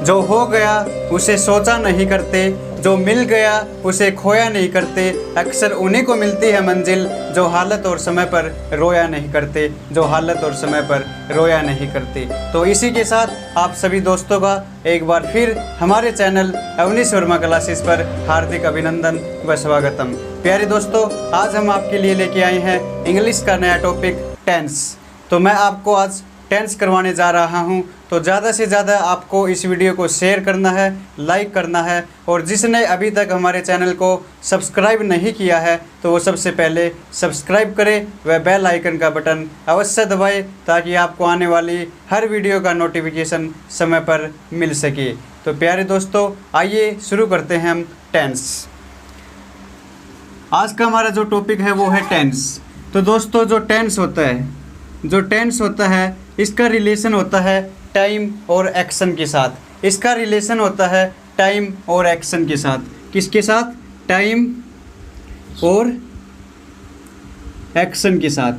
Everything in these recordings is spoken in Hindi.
जो हो गया उसे सोचा नहीं करते, जो मिल गया उसे खोया नहीं करते। अक्सर उन्हीं को मिलती है मंजिल जो हालत और समय पर रोया नहीं करते, जो हालत और समय पर रोया नहीं करते। तो इसी के साथ आप सभी दोस्तों का एक बार फिर हमारे चैनल अवनीश वर्मा क्लासेस पर हार्दिक अभिनंदन व स्वागतम। प्यारे दोस्तों, आज हम आपके लिए लेके आए हैं इंग्लिश का नया टॉपिक टेंस। तो मैं आपको आज टेंस करवाने जा रहा हूं। तो ज़्यादा से ज़्यादा आपको इस वीडियो को शेयर करना है, लाइक करना है, और जिसने अभी तक हमारे चैनल को सब्सक्राइब नहीं किया है तो वो सबसे पहले सब्सक्राइब करें व बेल आइकन का बटन अवश्य दबाएं ताकि आपको आने वाली हर वीडियो का नोटिफिकेशन समय पर मिल सके। तो प्यारे दोस्तों, आइए शुरू करते हैं हम टेंस। आज का हमारा जो टॉपिक है वो है टेंस। तो दोस्तों, जो टेंस होता है इसका रिलेशन होता है टाइम और एक्शन के साथ। इसका रिलेशन होता है टाइम और एक्शन के साथ। किसके साथ? टाइम और एक्शन के साथ।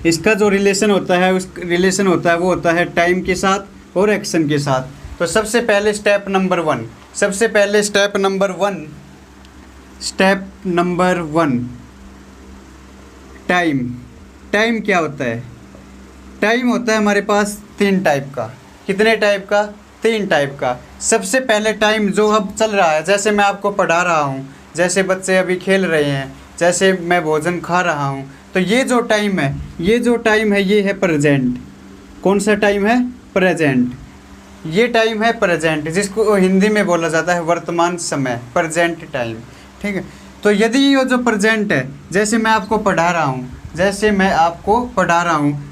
इसका जो रिलेशन होता है वो होता है टाइम के साथ और एक्शन के साथ। तो सबसे पहले स्टेप नंबर वन टाइम क्या होता है? टाइम होता है हमारे पास 3 टाइप का। कितने टाइप का? 3 टाइप का। सबसे पहले टाइम जो अब चल रहा है, जैसे मैं आपको पढ़ा रहा हूँ, जैसे बच्चे अभी खेल रहे हैं, जैसे मैं भोजन खा रहा हूँ, तो ये जो टाइम है ये है प्रेजेंट। कौन सा टाइम है? प्रेजेंट। ये टाइम है प्रेजेंट, जिसको हिंदी में बोला जाता है वर्तमान समय, प्रेजेंट टाइम। ठीक है। तो यदि ये जो प्रेजेंट है, जैसे मैं आपको पढ़ा रहा हूँ,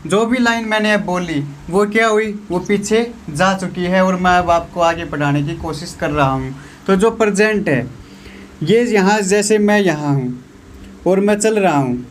जो भी लाइन मैंने अब बोली वो क्या हुई? वो पीछे जा चुकी है और मैं अब आपको आगे पढ़ाने की कोशिश कर रहा हूँ। तो जो प्रेजेंट है ये यहाँ, जैसे मैं यहाँ हूँ और मैं चल रहा हूँ,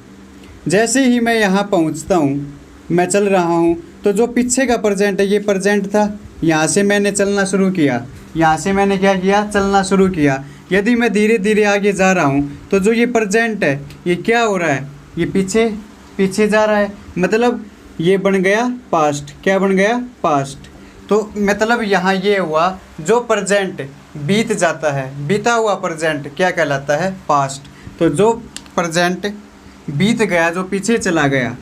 जैसे ही मैं यहाँ पहुँचता हूँ, मैं चल रहा हूँ, तो जो पीछे का प्रेजेंट है ये प्रेजेंट था। यहाँ से मैंने चलना शुरू किया, यहाँ से मैंने क्या किया? चलना शुरू किया। यदि मैं धीरे धीरे आगे जा रहा हूँ तो जो ये प्रेजेंट है ये क्या हो रहा है? ये पीछे जा रहा है, मतलब ये बन गया पास्ट। क्या बन गया? पास्ट। तो मतलब यहाँ ये हुआ, जो प्रेजेंट बीत जाता है, बीता हुआ प्रेजेंट क्या कहलाता है? पास्ट। तो जो प्रेजेंट बीत गया, जो पीछे चला गया,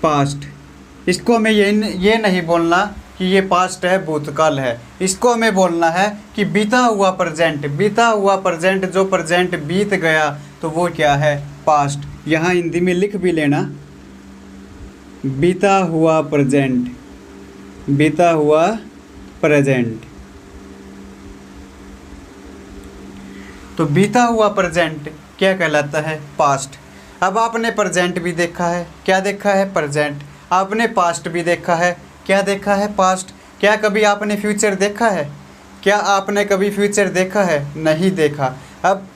पास्ट। इसको हमें ये नहीं बोलना कि ये पास्ट है, भूतकाल है। इसको हमें बोलना है कि बीता हुआ प्रेजेंट, जो प्रेजेंट बीत गया तो वो क्या है? पास्ट। यहाँ हिंदी में लिख भी लेना, बीता हुआ प्रेजेंट। तो बीता हुआ प्रेजेंट क्या कहलाता है? पास्ट। अब आपने प्रेजेंट भी देखा है, क्या देखा है? प्रेजेंट। आपने पास्ट भी देखा है, क्या देखा है? पास्ट। क्या कभी आपने फ्यूचर देखा है? क्या आपने कभी फ्यूचर देखा है? नहीं देखा। अब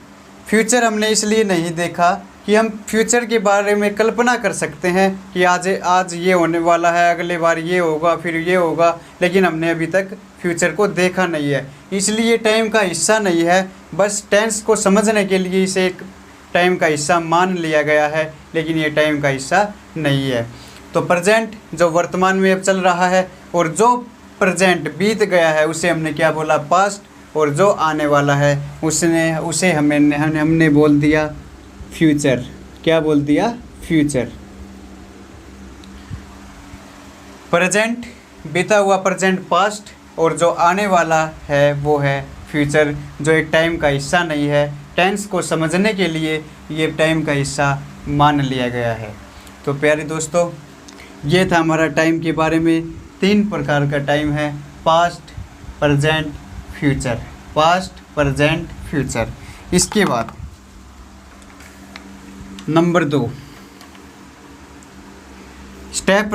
फ्यूचर हमने इसलिए नहीं देखा कि हम फ्यूचर के बारे में कल्पना कर सकते हैं कि आज ये होने वाला है, अगले बार ये होगा, फिर ये होगा, लेकिन हमने अभी तक फ्यूचर को देखा नहीं है, इसलिए टाइम का हिस्सा नहीं है। बस टेंस को समझने के लिए इसे एक टाइम का हिस्सा मान लिया गया है, लेकिन ये टाइम का हिस्सा नहीं है। तो प्रेजेंट जो वर्तमान में अब चल रहा है, और जो प्रेजेंट बीत गया है उसे हमने क्या बोला? पास्ट। और जो आने वाला है उसे हमने बोल दिया फ्यूचर। क्या बोल दिया? फ्यूचर। प्रेजेंट, बीता हुआ प्रेजेंट पास्ट, और जो आने वाला है वो है फ्यूचर, जो एक टाइम का हिस्सा नहीं है। टेंस को समझने के लिए ये टाइम का हिस्सा मान लिया गया है। तो प्यारे दोस्तों, ये था हमारा टाइम के बारे में। 3 प्रकार का टाइम है, past, present, future. Past, present, future. इसके बाद नंबर 2, स्टेप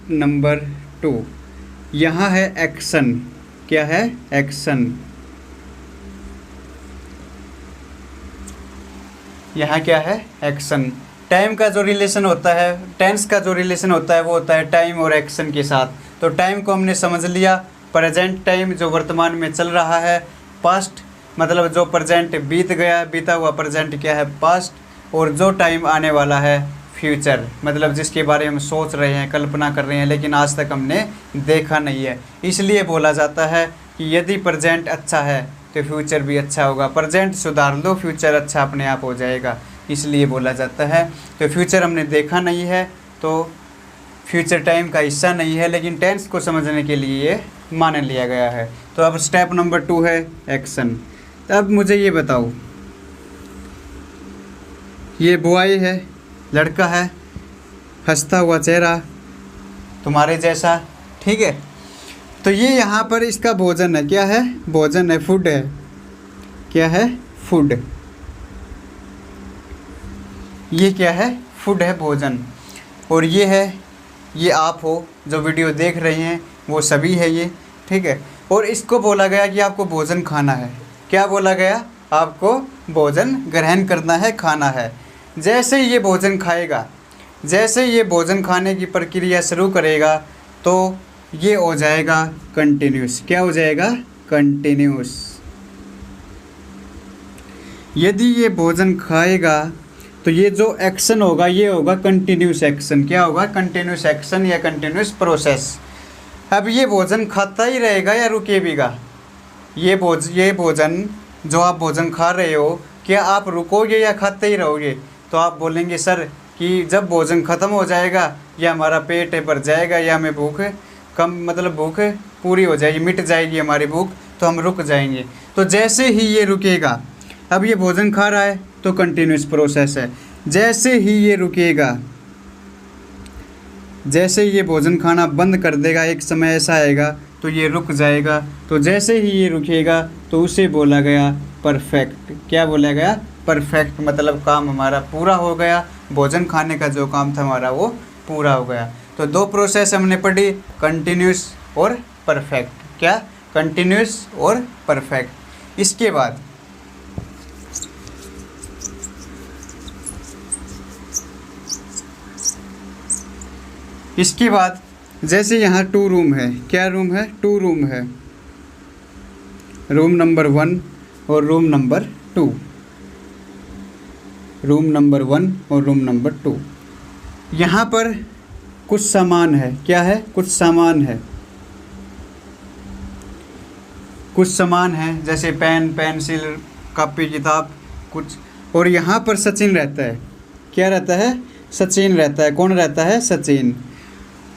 नंबर 2 यहाँ है एक्शन। क्या है? एक्शन। यहाँ क्या है? एक्शन। टाइम का जो रिलेशन होता है, टेंस का जो रिलेशन होता है वो होता है टाइम और एक्शन के साथ। तो टाइम को हमने समझ लिया, प्रेजेंट टाइम जो वर्तमान में चल रहा है, पास्ट मतलब जो प्रेजेंट बीत गया, बीता हुआ प्रेजेंट क्या है, पास्ट, और जो टाइम आने वाला है फ्यूचर, मतलब जिसके बारे में हम सोच रहे हैं, कल्पना कर रहे हैं, लेकिन आज तक हमने देखा नहीं है। इसलिए बोला जाता है कि यदि प्रेजेंट अच्छा है तो फ्यूचर भी अच्छा होगा। प्रेजेंट सुधार लो, फ्यूचर अच्छा अपने आप हो जाएगा, इसलिए बोला जाता है। तो फ्यूचर हमने देखा नहीं है तो फ्यूचर टाइम का हिस्सा नहीं है, लेकिन टेंस को समझने के लिए ये मान लिया गया है। तो अब स्टेप नंबर 2 है एक्शन। अब मुझे ये बताओ, ये बॉय है, लड़का है, हंसता हुआ चेहरा तुम्हारे जैसा, ठीक है। तो ये यहाँ पर इसका भोजन है, क्या है, भोजन है, फूड है, क्या है, फूड। ये क्या है, फूड है, भोजन। और ये है, ये आप हो जो वीडियो देख रहे हैं, वो सभी है ये, ठीक है। और इसको बोला गया कि आपको भोजन खाना है। क्या बोला गया, आपको भोजन ग्रहण करना है, खाना है। जैसे ये भोजन खाएगा, जैसे ये भोजन खाने की प्रक्रिया शुरू करेगा तो ये हो जाएगा कंटिन्यूस। क्या हो जाएगा, कंटिन्यूस। यदि ये भोजन खाएगा तो ये जो एक्शन होगा ये होगा कंटिन्यूस एक्शन। क्या होगा, कंटिन्यूस एक्शन या कंटिन्यूस प्रोसेस। अब ये भोजन खाता ही रहेगा या रुकेगा, ये भोजन जो आप भोजन खा रहे हो, क्या आप रुकोगे या खाते ही रहोगे। तो आप बोलेंगे सर कि जब भोजन ख़त्म हो जाएगा या हमारा पेट भर जाएगा या हमें भूख कम, मतलब भूख पूरी हो जाएगी, मिट जाएगी हमारी भूख, तो हम रुक जाएंगे। तो जैसे ही ये रुकेगा, अब ये भोजन खा रहा है तो कंटिन्यूस प्रोसेस है। जैसे ही ये रुकेगा, जैसे ये भोजन खाना बंद कर देगा, एक समय ऐसा आएगा तो ये रुक जाएगा। तो जैसे ही ये रुकेगा तो उसे बोला गया परफेक्ट। क्या बोला गया, परफेक्ट, मतलब काम हमारा पूरा हो गया, भोजन खाने का जो काम था हमारा वो पूरा हो गया। तो 2 प्रोसेस हमने पढ़ी, कंटिन्यूस और परफेक्ट। क्या, कंटिन्यूस और परफेक्ट। इसके बाद जैसे यहाँ 2 रूम है, क्या रूम है, 2 रूम है, रूम नंबर 1 और रूम नंबर 2, रूम नंबर 1 और रूम नंबर 2। यहाँ पर कुछ सामान है, क्या है, कुछ सामान है, कुछ सामान है जैसे पेन, पेंसिल, कॉपी, किताब कुछ। और यहाँ पर सचिन रहता है, क्या रहता है, सचिन रहता है। कौन रहता है, सचिन।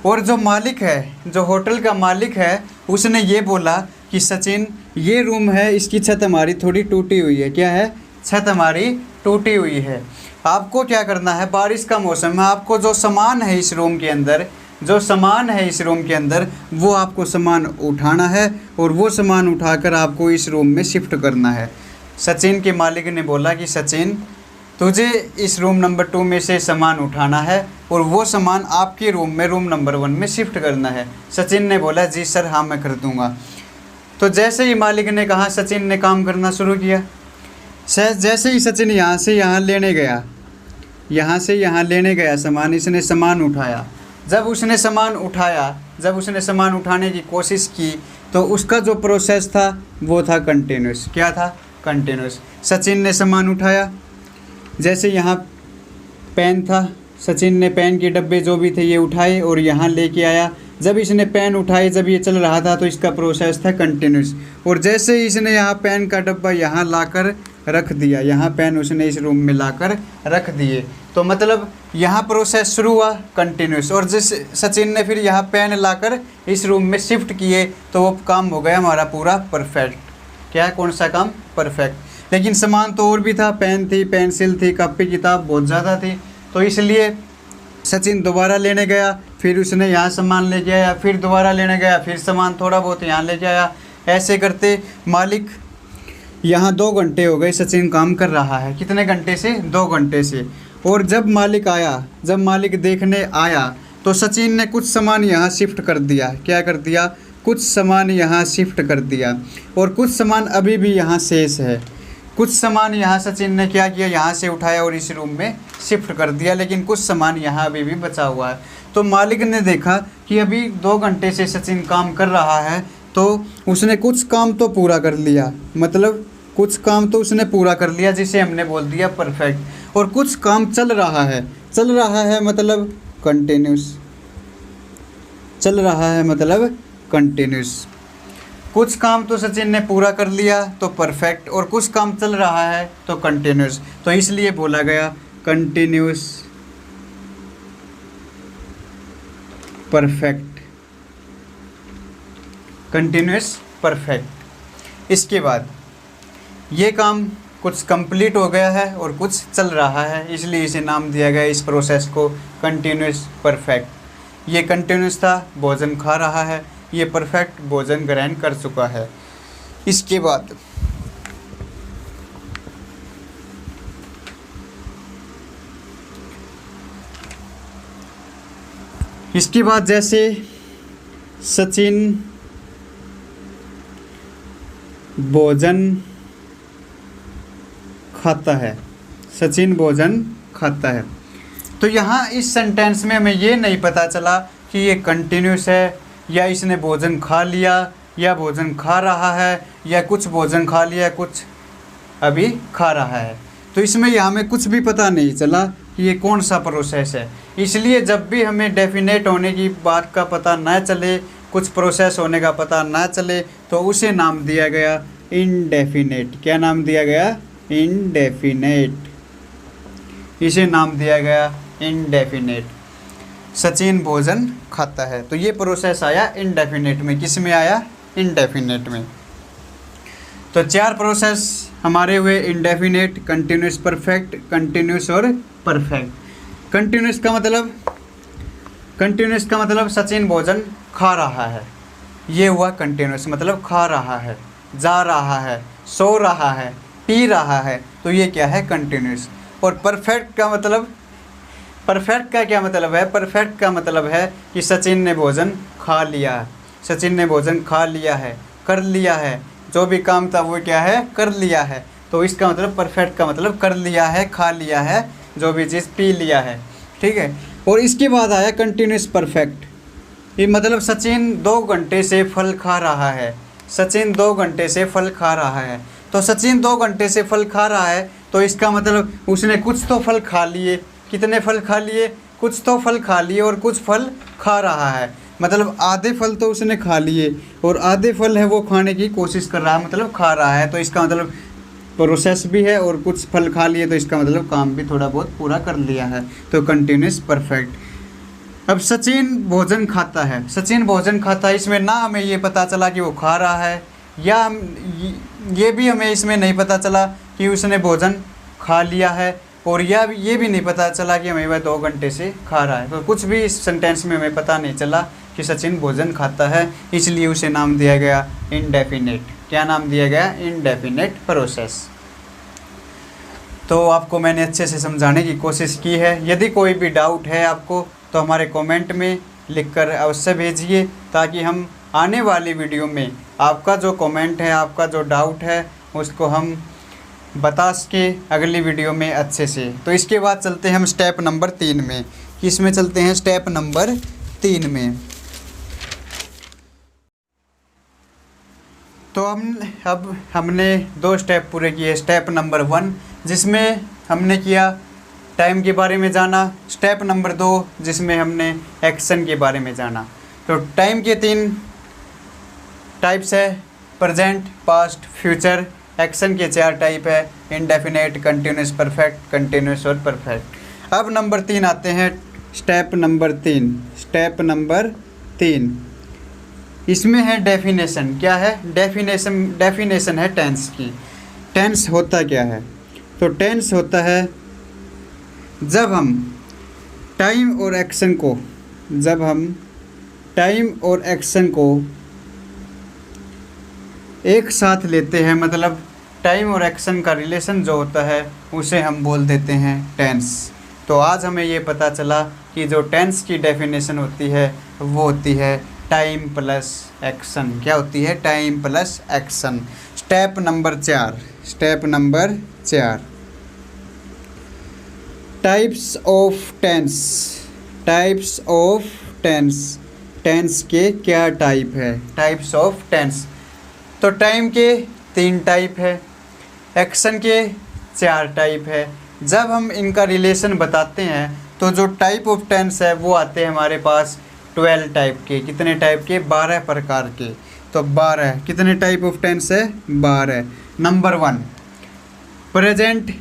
और जो मालिक है, जो होटल का मालिक है, उसने ये बोला कि सचिन ये रूम है, इसकी छत हमारी थोड़ी टूटी हुई है। क्या है, छत हमारी टूटी हुई है। आपको क्या करना है, बारिश का मौसम है, आपको जो सामान है इस रूम के अंदर, जो सामान है इस रूम के अंदर, वो आपको सामान उठाना है और वो सामान उठाकर आपको इस रूम में शिफ्ट करना है। सचिन के मालिक ने बोला कि सचिन तुझे इस रूम नंबर 2 में से सामान उठाना है और वो सामान आपके रूम में, रूम नंबर 1 में शिफ्ट करना है। सचिन ने बोला जी सर, हाँ मैं कर दूँगा। तो जैसे ही मालिक ने कहा, सचिन ने काम करना शुरू किया। जैसे ही सचिन यहाँ से यहाँ लेने गया, यहाँ से यहाँ लेने गया सामान, इसने सामान उठाया। जब उसने सामान उठाने की कोशिश की तो उसका जो प्रोसेस था वो था कंटिन्यूस। क्या था, कंटिन्यूस। सचिन ने सामान उठाया, जैसे यहाँ पेन था, सचिन ने पेन के डब्बे जो भी थे ये उठाए और यहाँ लेके आया। जब इसने पेन उठाए, जब ये चल रहा था तो इसका प्रोसेस था कंटिन्यूस। और जैसे ही इसने यहाँ पेन का डब्बा यहाँ लाकर रख दिया, यहाँ पेन उसने इस रूम में लाकर रख दिए, तो मतलब यहाँ प्रोसेस शुरू हुआ कंटिन्यूस। और जिस सचिन ने फिर यहाँ पेन लाकर इस रूम में शिफ्ट किए तो वो काम हो गया हमारा पूरा परफेक्ट। क्या, कौन सा काम, परफेक्ट। लेकिन सामान तो और भी था, पेन थी, पेंसिल थी, कॉपी किताब बहुत ज़्यादा थी। तो इसलिए सचिन दोबारा लेने गया, फिर उसने यहाँ सामान लेके आया, फिर दोबारा लेने गया, फिर सामान थोड़ा बहुत यहाँ लेके आया। ऐसे करते मालिक, यहाँ 2 घंटे हो गए सचिन काम कर रहा है। कितने घंटे से, 2 घंटे से। और जब मालिक आया, जब मालिक देखने आया तो सचिन ने कुछ सामान यहाँ शिफ्ट कर दिया। क्या कर दिया, कुछ सामान यहाँ शिफ्ट कर दिया। और कुछ सामान अभी भी यहाँ शेष है। कुछ सामान यहाँ सचिन ने क्या किया, यहाँ से उठाया और इस रूम में शिफ्ट कर दिया, लेकिन कुछ सामान यहाँ अभी भी बचा हुआ है। तो मालिक ने देखा कि अभी 2 घंटे से सचिन काम कर रहा है, तो उसने कुछ काम तो पूरा कर लिया, मतलब कुछ काम तो उसने पूरा कर लिया जिसे हमने बोल दिया परफेक्ट, और कुछ काम चल रहा है। चल रहा है मतलब कंटिन्यूस, चल रहा है मतलब कंटिन्यूस। कुछ काम तो सचिन ने पूरा कर लिया तो परफेक्ट, और कुछ काम चल रहा है तो कंटिन्यूस, तो इसलिए बोला गया कंटिन्यूस परफेक्ट, कंटिन्यूस परफेक्ट। इसके बाद ये काम कुछ कंप्लीट हो गया है और कुछ चल रहा है, इसलिए इसे नाम दिया गया इस प्रोसेस को कंटिन्यूस परफेक्ट। ये कंटिन्यूस था, भोजन खा रहा है, ये परफेक्ट भोजन ग्रहण कर चुका है। इसके बाद जैसे सचिन भोजन खाता है, सचिन भोजन खाता है, तो यहाँ इस सेंटेंस में हमें ये नहीं पता चला कि ये कंटिन्यूस है या इसने भोजन खा लिया या भोजन खा रहा है या कुछ भोजन खा लिया कुछ अभी खा रहा है। तो इसमें यहाँ हमें कुछ भी पता नहीं चला कि ये कौन सा प्रोसेस है। इसलिए जब भी हमें डेफिनेट होने की बात का पता ना चले, कुछ प्रोसेस होने का पता ना चले, तो उसे नाम दिया गया इनडेफिनेट। क्या नाम दिया गया? इनडेफिनेट। इसे नाम दिया गया इनडेफिनेट। सचिन भोजन खाता है, तो ये प्रोसेस आया इनडेफिनेट में। किस में आया? इनडेफिनेट में। तो 4 प्रोसेस हमारे हुए इनडेफिनेट, कंटिन्यूस परफेक्ट, कंटिन्यूस और परफेक्ट। कंटिन्यूस का मतलब सचिन भोजन खा रहा है, ये हुआ कंटिन्यूस, मतलब खा रहा है, जा रहा है, सो रहा है, पी रहा है, तो ये क्या है? कंटिन्यूस। और परफेक्ट का क्या मतलब है? परफेक्ट का मतलब है कि सचिन ने भोजन खा लिया है, सचिन ने भोजन खा लिया है, कर लिया है, जो भी काम था वो क्या है? कर लिया है। तो इसका मतलब परफेक्ट का मतलब कर लिया है, खा लिया है, जो भी चीज़ पी लिया है, ठीक है। और इसके बाद आया कंटिन्यूस परफेक्ट। ये मतलब सचिन 2 घंटे से फल खा रहा है, सचिन 2 घंटे से फल खा रहा है। तो सचिन 2 घंटे से फल खा रहा है, तो इसका मतलब उसने कुछ तो फल खा लिए। कितने फल खा लिए? कुछ तो फल खा लिए और कुछ फल खा रहा है, मतलब आधे फल तो उसने खा लिए और आधे फल है वो खाने की कोशिश कर रहा है, मतलब खा रहा है। तो इसका मतलब प्रोसेस भी है और कुछ फल खा लिए, तो इसका मतलब काम भी थोड़ा बहुत पूरा कर लिया है। तो कंटिन्यूस परफेक्ट। अब सचिन भोजन खाता है, सचिन भोजन खाता है, इसमें ना हमें ये पता चला कि वो खा रहा है, या ये भी हमें इसमें नहीं पता चला कि उसने भोजन खा लिया है, और ये भी नहीं पता चला कि हमें वह 2 घंटे से खा रहा है। तो कुछ भी इस सेंटेंस में हमें पता नहीं चला कि सचिन भोजन खाता है, इसलिए उसे नाम दिया गया इनडेफिनेट। क्या नाम दिया गया? Indefinite process. तो आपको मैंने अच्छे से समझाने की कोशिश की है। यदि कोई भी डाउट है आपको, तो हमारे कमेंट में लिखकर अवश्य भेजिए, ताकि हम आने वाली वीडियो में आपका जो कमेंट है, आपका जो डाउट है, उसको हम बता सके अगली वीडियो में अच्छे से। तो इसके बाद चलते हैं हम स्टेप नंबर 3 में। किसमें चलते हैं? स्टेप नंबर 3 में। तो हमने 2 स्टेप पूरे किए। स्टेप नंबर 1 जिसमें हमने किया टाइम के बारे में जाना, स्टेप नंबर 2 जिसमें हमने एक्शन के बारे में जाना। तो टाइम के 3 टाइप्स है, प्रेजेंट, पास्ट, फ्यूचर। एक्शन के 4 टाइप है, इनडेफिनेट, कंटिन्यूस परफेक्ट, कंटिन्यूस और परफेक्ट। अब नंबर 3 आते हैं, स्टेप नंबर 3। स्टेप नंबर 3 इसमें है डेफिनेशन। क्या है? डेफिनेशन है टेंस की। टेंस होता क्या है? तो टेंस होता है जब हम टाइम और एक्शन को एक साथ लेते हैं, मतलब टाइम और एक्शन का रिलेशन जो होता है उसे हम बोल देते हैं टेंस। तो आज हमें ये पता चला कि जो टेंस की डेफिनेशन होती है वो होती है टाइम प्लस एक्शन। क्या होती है? Time plus action. Step number 4। Step number 4 types of tense. Types of tense. Tense के क्या टाइप है? Types of tense. तो टाइम के 3 टाइप है। एक्शन के 4 टाइप है। जब हम इनका रिलेशन बताते हैं तो जो टाइप ऑफ टेंस है वो आते हैं हमारे पास 12 टाइप के। कितने टाइप के? 12 प्रकार के। तो 12 कितने टाइप ऑफ टेंस है? 12। Number 1 present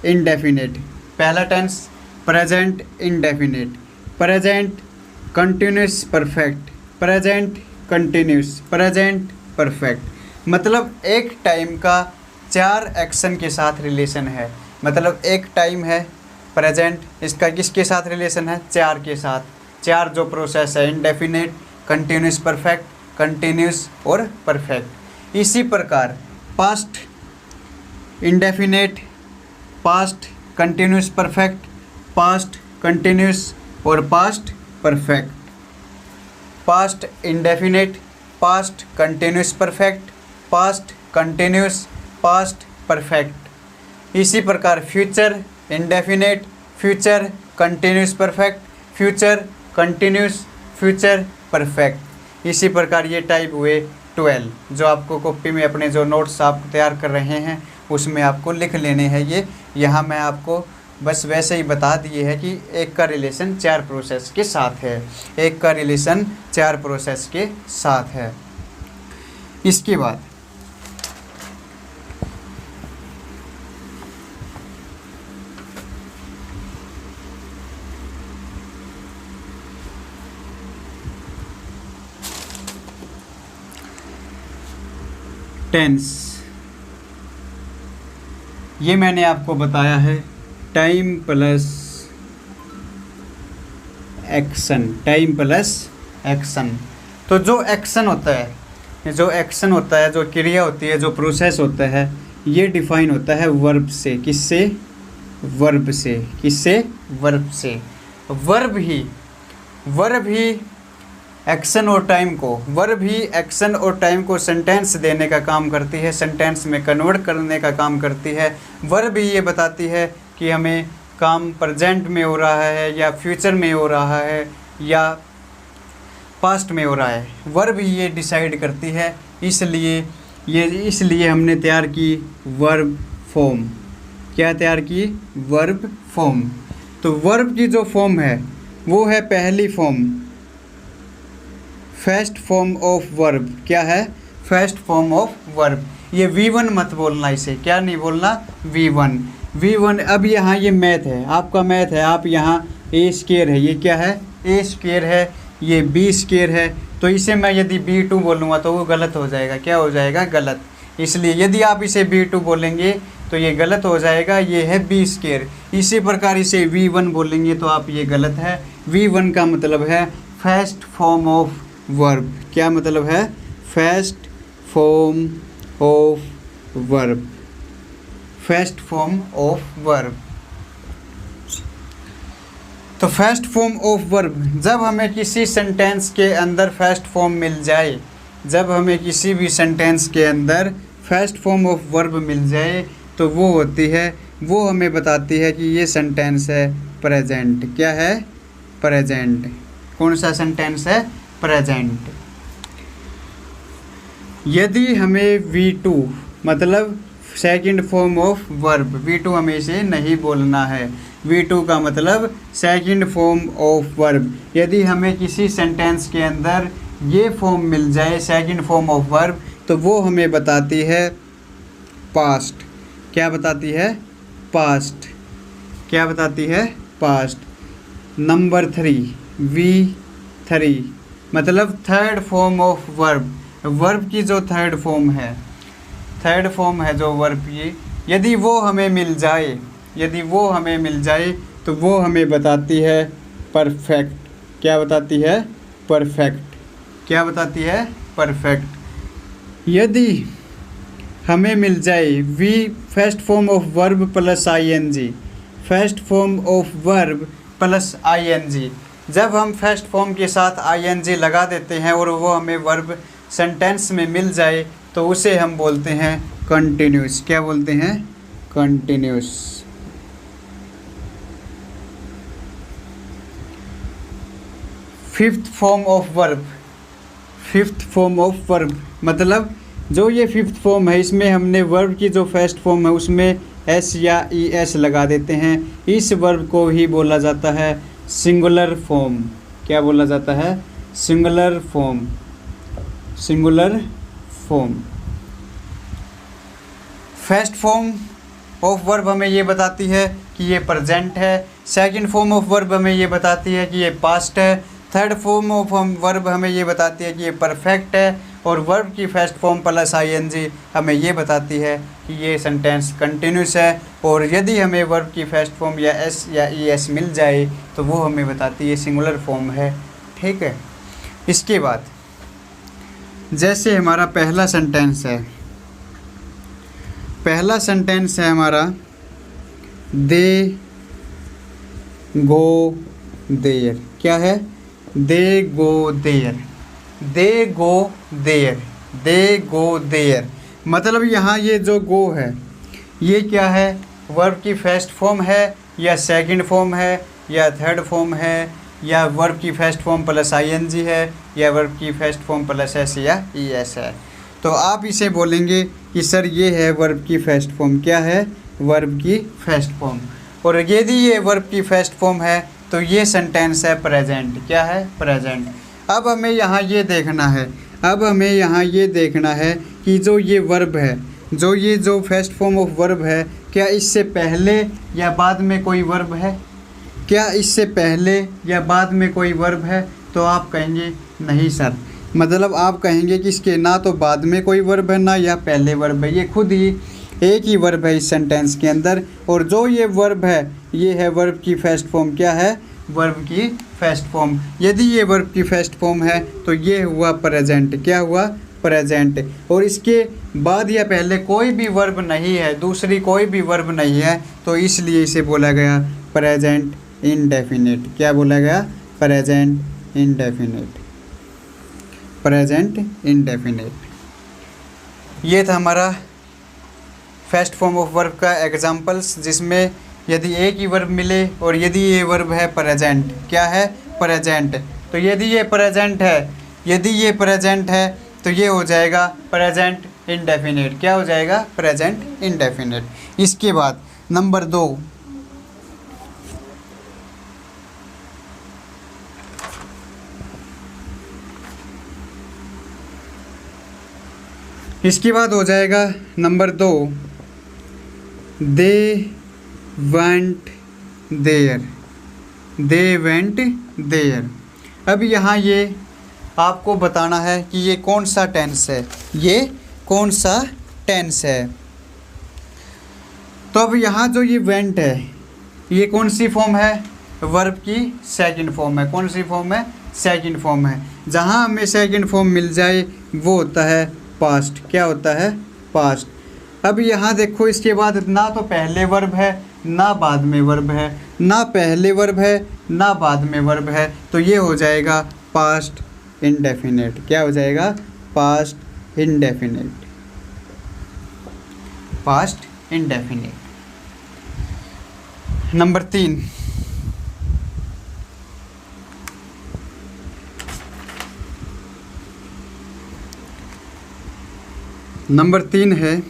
indefinite. पहला tense present indefinite, present continuous perfect, present continuous, present perfect. मतलब एक टाइम का 4 एक्शन के साथ रिलेशन है। मतलब एक टाइम है प्रेजेंट, इसका किसके साथ रिलेशन है? 4 के साथ। 4 जो प्रोसेस है इंडेफिनिट, कंटिन्यूस परफेक्ट, कंटिन्यूस और परफेक्ट। इसी प्रकार past indefinite, past continuous perfect, past continuous और past perfect. Past indefinite, past continuous perfect, past continuous, past perfect. इसी प्रकार future indefinite, future continuous perfect, future continuous, future perfect. इसी प्रकार ये टाइप हुए 12, जो आपको कॉपी में अपने जो नोट्स आप तैयार कर रहे हैं उसमें आपको लिख लेने हैं। ये यहाँ मैं आपको बस वैसे ही बता दिए है कि एक का रिलेशन 4 प्रोसेस के साथ है, एक का रिलेशन 4 प्रोसेस के साथ है। इसके बाद टेंस, ये मैंने आपको बताया है time plus action, time plus action. तो जो एक्शन होता है, जो एक्शन होता है, जो क्रिया होती है, जो प्रोसेस होता है, ये डिफाइन होता है वर्ब से। किससे? वर्ब से। किससे? वर्ब से। वर्ब ही एक्शन और टाइम को, वर्ब ही एक्शन और टाइम को सेंटेंस देने का काम करती है, सेंटेंस में कन्वर्ट करने का काम करती है। वर्ब ही ये बताती है कि हमें काम प्रेजेंट में हो रहा है या फ्यूचर में हो रहा है या पास्ट में हो रहा है। वर्ब ही ये डिसाइड करती है। इसलिए हमने तैयार की वर्ब फॉर्म। क्या तैयार की? Verb form. तो वर्ब की जो फॉर्म है वो है पहली form, first form of verb. क्या है? First form of verb. ये V1 मत बोलना, इसे क्या नहीं बोलना? V1। अब यहाँ ये मैथ है, आपका मैथ है, आप यहाँ A स्क्वायर है, ये क्या है? A स्क्वायर है, ये B स्क्वायर है। तो इसे मैं यदि B2 बोलूँगा तो वो गलत हो जाएगा। क्या हो जाएगा? गलत। इसलिए यदि आप इसे B2 बोलेंगे तो ये गलत हो जाएगा, ये है B स्क्वायर। इसी प्रकार इसे V1 बोलेंगे तो आप ये गलत है। V1 का मतलब है फर्स्ट फॉर्म ऑफ वर्ब। क्या मतलब है? First form of verb, first form of verb. तो फर्स्ट फॉर्म ऑफ वर्ब, जब हमें किसी सेंटेंस के अंदर फर्स्ट फॉर्म मिल जाए, जब हमें किसी भी सेंटेंस के अंदर फर्स्ट फॉर्म ऑफ वर्ब मिल जाए तो वो होती है, वो हमें बताती है कि ये सेंटेंस है प्रेजेंट। क्या है? प्रेजेंट। कौन सा सेंटेंस है? प्रेजेंट। यदि हमें V2 मतलब second form of verb, V2 हमें इसे नहीं बोलना है। V2 का मतलब सेकंड फॉर्म ऑफ वर्ब। यदि हमें किसी सेंटेंस के अंदर ये फॉर्म मिल जाए, सेकंड फॉर्म ऑफ वर्ब, तो वो हमें बताती है पास्ट। क्या बताती है? पास्ट। क्या बताती है? पास्ट। नंबर 3 V3 मतलब third form of verb. Verb की जो थर्ड फॉर्म है, थर्ड फॉर्म है जो वर्ब की, यदि वो हमें मिल जाए, यदि वो हमें मिल जाए तो वो हमें बताती है परफेक्ट। क्या बताती है? परफेक्ट। क्या बताती है? परफेक्ट। यदि हमें मिल जाए V first form of verb plus ING, first form of verb plus ING, जब हम फर्स्ट फॉर्म के साथ ING लगा देते हैं और वो हमें वर्ब सेंटेंस में मिल जाए तो उसे हम बोलते हैं कंटिन्यूस। क्या बोलते हैं? Continuous. Fifth form of verb, fifth form of verb मतलब जो ये फिफ्थ फॉर्म है इसमें हमने वर्ब की जो फर्स्ट फॉर्म है उसमें एस या ई एस लगा देते हैं। इस वर्ब को ही बोला जाता है सिंगुलर फॉर्म। क्या बोला जाता है? Singular form. Singular form. First form of verb हमें ये बताती है कि ये प्रेजेंट है। सेकंड फॉर्म ऑफ वर्ब हमें ये बताती है कि ये पास्ट है। थर्ड फॉर्म ऑफ वर्ब हमें ये बताती है कि ये परफेक्ट है। और वर्ब की फर्स्ट फॉर्म प्लस आईएनजी हमें ये बताती है कि ये सेंटेंस कंटिन्यूस है। और यदि हमें वर्ब की फर्स्ट फॉर्म या एस या ई एस मिल जाए तो वो हमें बताती है सिंगुलर फॉर्म है। ठीक है। इसके बाद जैसे हमारा पहला सेंटेंस है, पहला सेंटेंस है हमारा दे गो देयर। क्या है? They go there. They go there. They go there मतलब यहाँ ये जो गो है ये क्या है? वर्ब की फर्स्ट फॉर्म है या सेकंड फॉर्म है या थर्ड फॉर्म है या वर्ब की फर्स्ट फॉर्म प्लस आईएनजी है या वर्ब की फर्स्ट फॉर्म प्लस एस या ई एस है। तो आप इसे बोलेंगे कि सर ये है वर्ब की फर्स्ट फॉर्म। क्या है? वर्ब की फर्स्ट फॉर्म। और यदि ये वर्ब की फर्स्ट फॉर्म है तो ये सेंटेंस है प्रेजेंट। क्या है? प्रेजेंट। अब हमें यहाँ ये देखना है, अब हमें यहाँ ये देखना है कि जो ये वर्ब है, जो फर्स्ट फॉर्म ऑफ वर्ब है, क्या इससे पहले या बाद में कोई वर्ब है? क्या इससे पहले या बाद में कोई वर्ब है? तो आप कहेंगे नहीं सर। मतलब आप कहेंगे कि इसके ना तो बाद में कोई वर्ब है ना या पहले वर्ब है, ये खुद ही एक ही वर्ब है इस सेंटेंस के अंदर। और जो ये वर्ब है ये है वर्ब की फर्स्ट फॉर्म। क्या है? वर्ब की फर्स्ट फॉर्म। यदि ये वर्ब की फर्स्ट फॉर्म है तो ये हुआ प्रेजेंट। क्या हुआ? प्रेजेंट। और इसके बाद या पहले कोई भी वर्ब नहीं है, दूसरी कोई भी वर्ब नहीं है, तो इसलिए इसे बोला गया प्रेजेंट इंडेफिनिट। क्या बोला गया? Present indefinite. Present indefinite. ये था हमारा फर्स्ट फॉर्म ऑफ वर्ब का एग्जांपल्स, जिसमें यदि एक ही वर्ब मिले और यदि ये वर्ब है प्रेजेंट। क्या है? प्रेजेंट। तो यदि ये प्रेजेंट है, यदि ये प्रेजेंट है तो ये हो जाएगा प्रेजेंट इंडेफिनिट। क्या हो जाएगा? Present indefinite. इसके बाद नंबर 2, इसके बाद हो जाएगा number 2 they went there. They went there. अब यहाँ ये आपको बताना है कि ये कौन सा टेंस है, ये कौन सा टेंस है। तो अब यहाँ जो ये वेंट है ये कौन सी फॉर्म है? वर्ब की सेकंड फॉर्म है। कौन सी फॉर्म है? सेकंड फॉर्म है। जहाँ हमें सेकंड फॉर्म मिल जाए वो होता है पास्ट। क्या होता है? पास्ट। अब यहाँ देखो इसके बाद ना तो पहले वर्ब है ना बाद में वर्ब है, ना पहले वर्ब है ना बाद में वर्ब है, तो ये हो जाएगा पास्ट इंडेफिनिट। क्या हो जाएगा? Past indefinite. Past indefinite. Number 3, number 3 है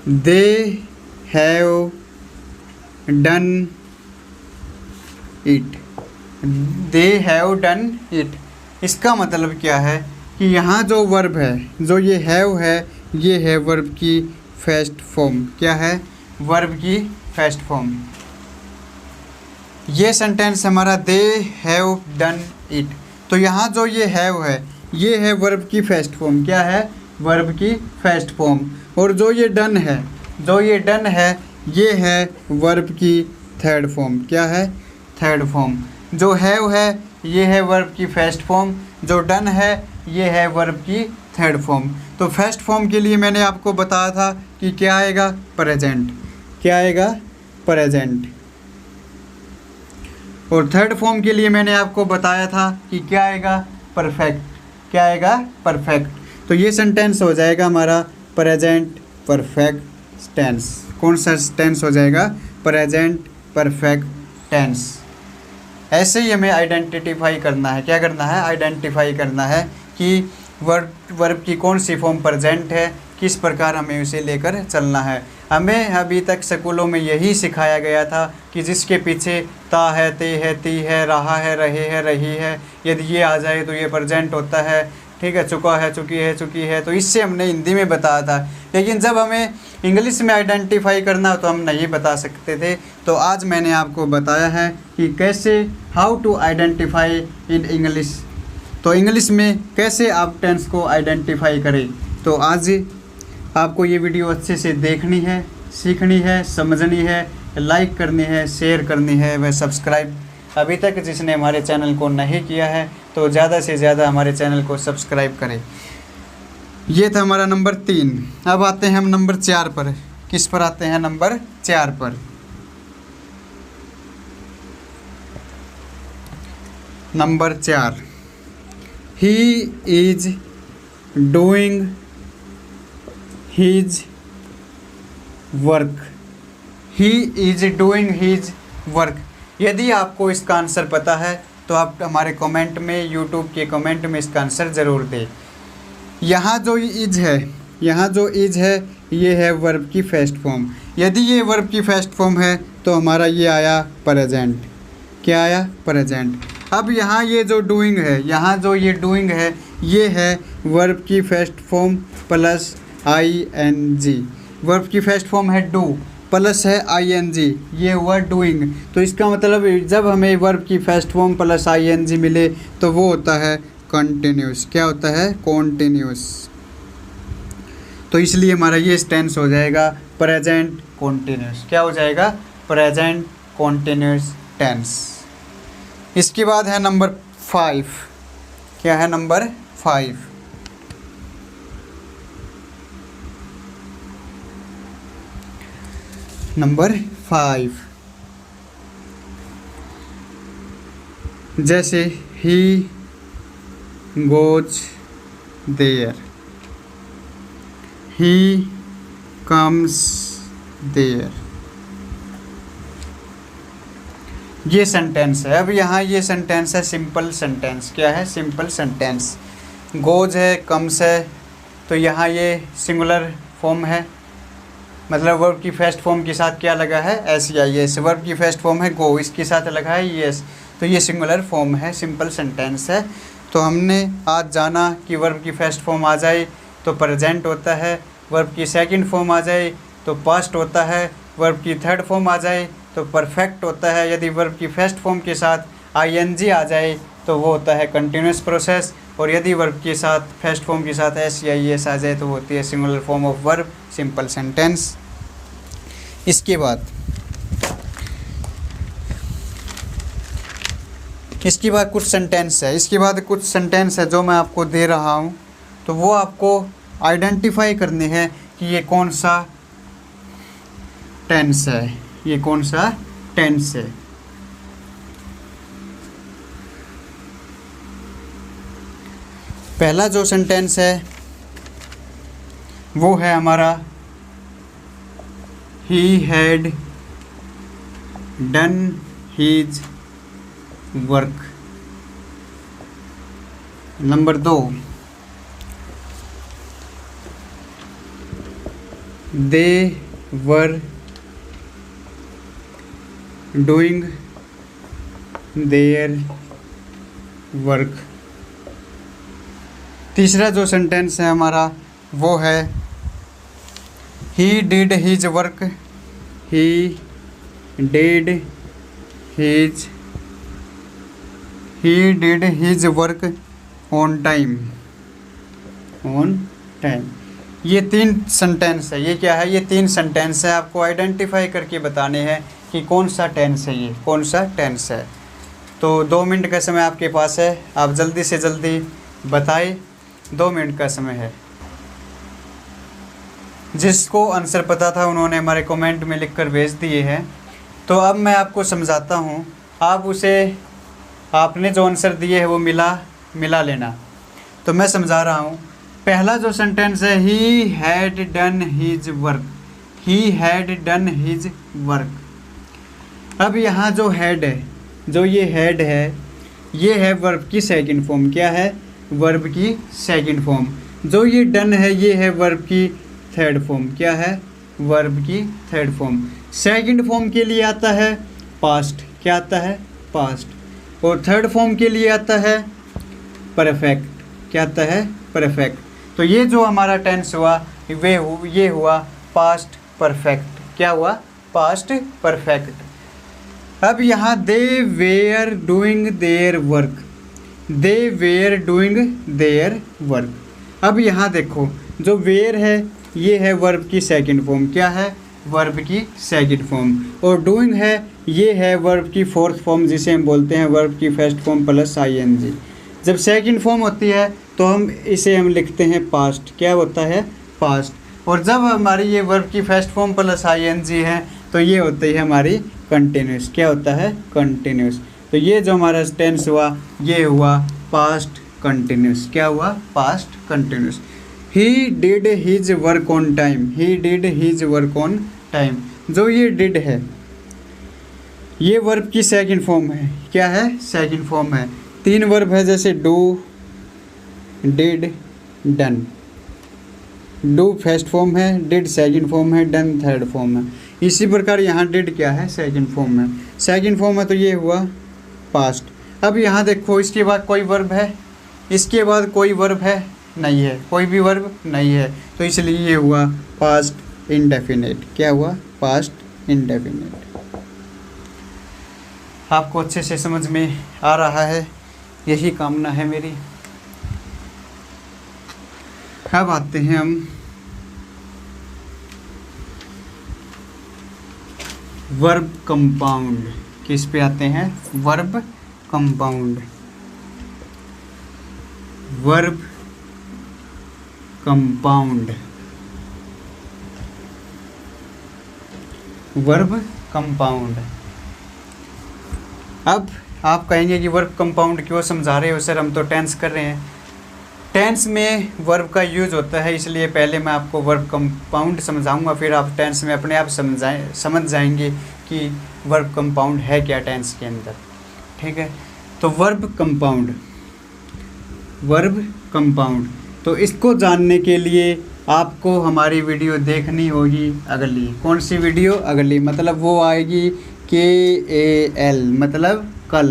they have done it. They have done it. इसका मतलब क्या है कि यहाँ जो वर्ब है, जो ये हैव है, ये है वर्ब की फर्स्ट फॉर्म। क्या है? वर्ब की फर्स्ट फॉर्म। ये सेंटेंस हमारा दे हैव डन इट। तो यहाँ जो ये हैव है ये है वर्ब की फर्स्ट फॉर्म। क्या है? वर्ब की फर्स्ट फॉर्म। और जो ये डन है, जो ये डन है ये है वर्ब की थर्ड फॉर्म। क्या है? Third form. जो हैव है ये है वर्ब की फर्स्ट फॉर्म, जो डन है ये है वर्ब की थर्ड फॉर्म। तो फर्स्ट फॉर्म के लिए मैंने आपको बताया था कि क्या आएगा? प्रेजेंट। क्या आएगा? प्रेजेंट। और थर्ड फॉर्म के लिए मैंने आपको बताया था कि क्या आएगा? परफेक्ट। क्या आएगा? परफेक्ट। तो ये सेंटेंस हो जाएगा हमारा प्रेजेंट परफेक्ट टेंस। कौन सा टेंस हो जाएगा? Present perfect tense. ऐसे ही हमें आइडेंटिफाई करना है। क्या करना है? आइडेंटिफाई करना है कि वर्ब की कौन सी फॉर्म प्रेजेंट है, किस प्रकार हमें उसे लेकर चलना है। हमें अभी तक स्कूलों में यही सिखाया गया था कि जिसके पीछे ता है, ते है, ती है, रहा है, रहे है, रही है, यदि ये आ जाए तो ये प्रेजेंट होता है, ठीक है, चुका है, चुकी है, चुकी है। तो इससे हमने हिंदी में बताया था, लेकिन जब हमें इंग्लिश में आइडेंटिफाई करना तो हम नहीं बता सकते थे। तो आज मैंने आपको बताया है कि कैसे how to identify in English, तो इंग्लिश में कैसे आप टेंस को आइडेंटिफाई करें। तो आज आपको ये वीडियो अच्छे से देखनी है, सीखनी है, समझनी है, लाइक करनी है, शेयर करनी है, व सब्सक्राइब अभी तक जिसने हमारे चैनल को नहीं किया है तो ज़्यादा से ज़्यादा हमारे चैनल को सब्सक्राइब करें। ये था हमारा नंबर 3। अब आते हैं हम नंबर 4 पर। किस पर आते हैं? नंबर 4 पर। Number 4, he is doing his work. He is doing his work. यदि आपको इसका आंसर पता है तो आप हमारे कमेंट में, यूट्यूब के कमेंट में इसका आंसर ज़रूर दें। यहाँ जो इज है, यहाँ जो इज है ये है वर्ब की फर्स्ट फॉर्म। यदि ये वर्ब की फर्स्ट फॉर्म है तो हमारा ये आया प्रेजेंट। क्या आया? प्रेजेंट। अब यहाँ ये जो डूइंग है, यहाँ जो ये डूइंग है ये है वर्ब की first form plus ING। Verb की फर्स्ट फॉर्म है डू प्लस है ING, ये हुआ डूइंग। तो इसका मतलब जब हमें वर्ब की फर्स्ट फॉर्म प्लस ING मिले तो वो होता है कंटिन्यूस। क्या होता है? कॉन्टिन्यूस। तो इसलिए हमारा ये टेंस हो जाएगा प्रेजेंट कॉन्टिन्यूस। क्या हो जाएगा? Present continuous tense. इसके बाद है नंबर 5। क्या है? नंबर 5। नंबर 5, जैसे he goes there, he comes there. ये सेंटेंस है। अब यहाँ ये सेंटेंस है सिंपल सेंटेंस। क्या है? Simple sentence. गोज है, कम्स है, तो यहाँ ये सिंगुलर फॉर्म है, मतलब वर्ब की फर्स्ट फॉर्म के साथ क्या लगा है? SEIS। वर्ब की फर्स्ट फॉर्म है गो, इसके साथ लगा है ES, तो ये सिंगुलर फॉर्म है, सिंपल सेंटेंस है। तो हमने आज जाना कि वर्ब की फर्स्ट फॉर्म आ जाए तो प्रेजेंट होता है, वर्ब की सेकंड फॉर्म आ जाए तो पास्ट होता है, वर्ब की थर्ड फॉर्म आ जाए तो परफेक्ट होता है, यदि वर्ब की फर्स्ट फॉर्म के साथ ING आ जाए तो वो होता है कंटिन्यूस प्रोसेस, और यदि वर्ब के साथ फर्स्ट फॉर्म के साथ SEIS आ जाए तो होती है singular form of verb, simple sentence. इसके बाद कुछ सेंटेंस है, इसके बाद कुछ सेंटेंस है जो मैं आपको दे रहा हूँ, तो वो आपको आइडेंटिफाई करने हैं कि ये कौन सा टेंस है, ये कौन सा टेंस है। पहला जो सेंटेंस है वो है हमारा he had done his work। Number 2, they were doing their work। तीसरा जो सेंटेंस है हमारा वो है he did his work, he did his work on time। ये 3 सेंटेंस है। ये क्या है? ये 3 सेंटेंस है, आपको आइडेंटिफाई करके बताने हैं कि कौन सा टेंस है, ये कौन सा टेंस है। तो 2 मिनट का समय आपके पास है, आप जल्दी से जल्दी बताएं। 2 मिनट का समय है। जिसको आंसर पता था उन्होंने हमारे कमेंट में लिखकर भेज दिए हैं। तो अब मैं आपको समझाता हूँ, आप उसे, आपने जो आंसर दिए है वो मिला लेना। तो मैं समझा रहा हूँ। पहला जो सेंटेंस है he had done his work, he had done his work. अब यहाँ जो हैड है, जो ये हैड है, ये है वर्ब की सेकंड फॉर्म। क्या है? वर्ब की सेकंड फॉर्म। जो ये डन है ये है वर्ब की थर्ड फॉर्म। क्या है? वर्ब की थर्ड फॉर्म। सेकंड फॉर्म के लिए आता है पास्ट। क्या आता है? पास्ट। और थर्ड फॉर्म के लिए आता है परफेक्ट। क्या आता है? परफेक्ट। तो ये जो हमारा टेंस हुआ ये हुआ पास्ट परफेक्ट। क्या हुआ? Past perfect. अब यहाँ they were doing their work. They were doing their work. अब यहाँ देखो जो वेयर है ये है वर्ब की सेकंड फॉर्म। क्या है? वर्ब की सेकंड फॉर्म। और डूइंग है ये है वर्ब की फोर्थ फॉर्म, जिसे हम बोलते हैं वर्ब की फर्स्ट फॉर्म प्लस आईएनजी। जब सेकंड फॉर्म होती है तो हम लिखते हैं पास्ट। क्या होता है? पास्ट। और जब हमारी ये वर्ब की फर्स्ट फॉर्म प्लस आईएनजी है तो ये होती है हमारी कंटिन्यूस। क्या होता है? कंटिन्यूस। तो ये जो हमारा टेंस हुआ ये हुआ पास्ट कंटिन्यूस। क्या हुआ? Past continuous. He did his work on time. He did his work on time. जो ये डिड है ये वर्ब की सेकंड फॉर्म है। क्या है? सेकंड फॉर्म है। तीन वर्ब है जैसे do, did, done. Do first form है, डिड सेकंड फॉर्म है, डन थर्ड फॉर्म है। इसी प्रकार यहाँ डिड क्या है? सेकंड फॉर्म है। सेकंड फॉर्म है तो ये हुआ पास्ट। अब यहाँ देखो इसके बाद कोई वर्ब है? इसके बाद कोई वर्ब है? नहीं है। कोई भी वर्ब नहीं है तो इसलिए ये हुआ पास्ट इंडेफिनिट। क्या हुआ? Past indefinite. आपको अच्छे से समझ में आ रहा है, यही कामना है मेरी। अब आते हैं हम वर्ब कंपाउंड। किस पे आते हैं? Verb compound. Verb compound. Verb compound. अब आप कहेंगे कि वर्ब कंपाउंड क्यों समझा रहे हो सर, हम तो टेंस कर रहे हैं। टेंस में वर्ब का यूज होता है, इसलिए पहले मैं आपको वर्ब कंपाउंड समझाऊंगा, फिर आप टेंस में अपने आप समझ जाएंगे कि वर्ब कंपाउंड है क्या टेंस के अंदर। ठीक है? तो वर्ब कंपाउंड, वर्ब कंपाउंड। तो इसको जानने के लिए आपको हमारी वीडियो देखनी होगी अगली। कौन सी वीडियो? अगली मतलब वो आएगी KAL मतलब कल।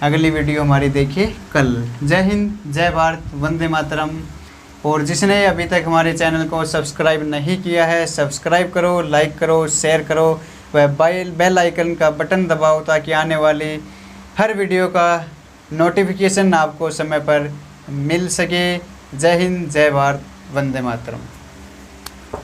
अगली वीडियो हमारी देखिए कल। जय हिंद, जय भारत, वंदे मातरम। और जिसने अभी तक हमारे चैनल को सब्सक्राइब नहीं किया है सब्सक्राइब करो, लाइक करो, शेयर करो व बेल आइकन का बटन दबाओ ताकि आने वाली हर वीडियो का नोटिफिकेशन आपको समय पर मिल सके। जय हिंद, जय भारत, वंदे मातरम।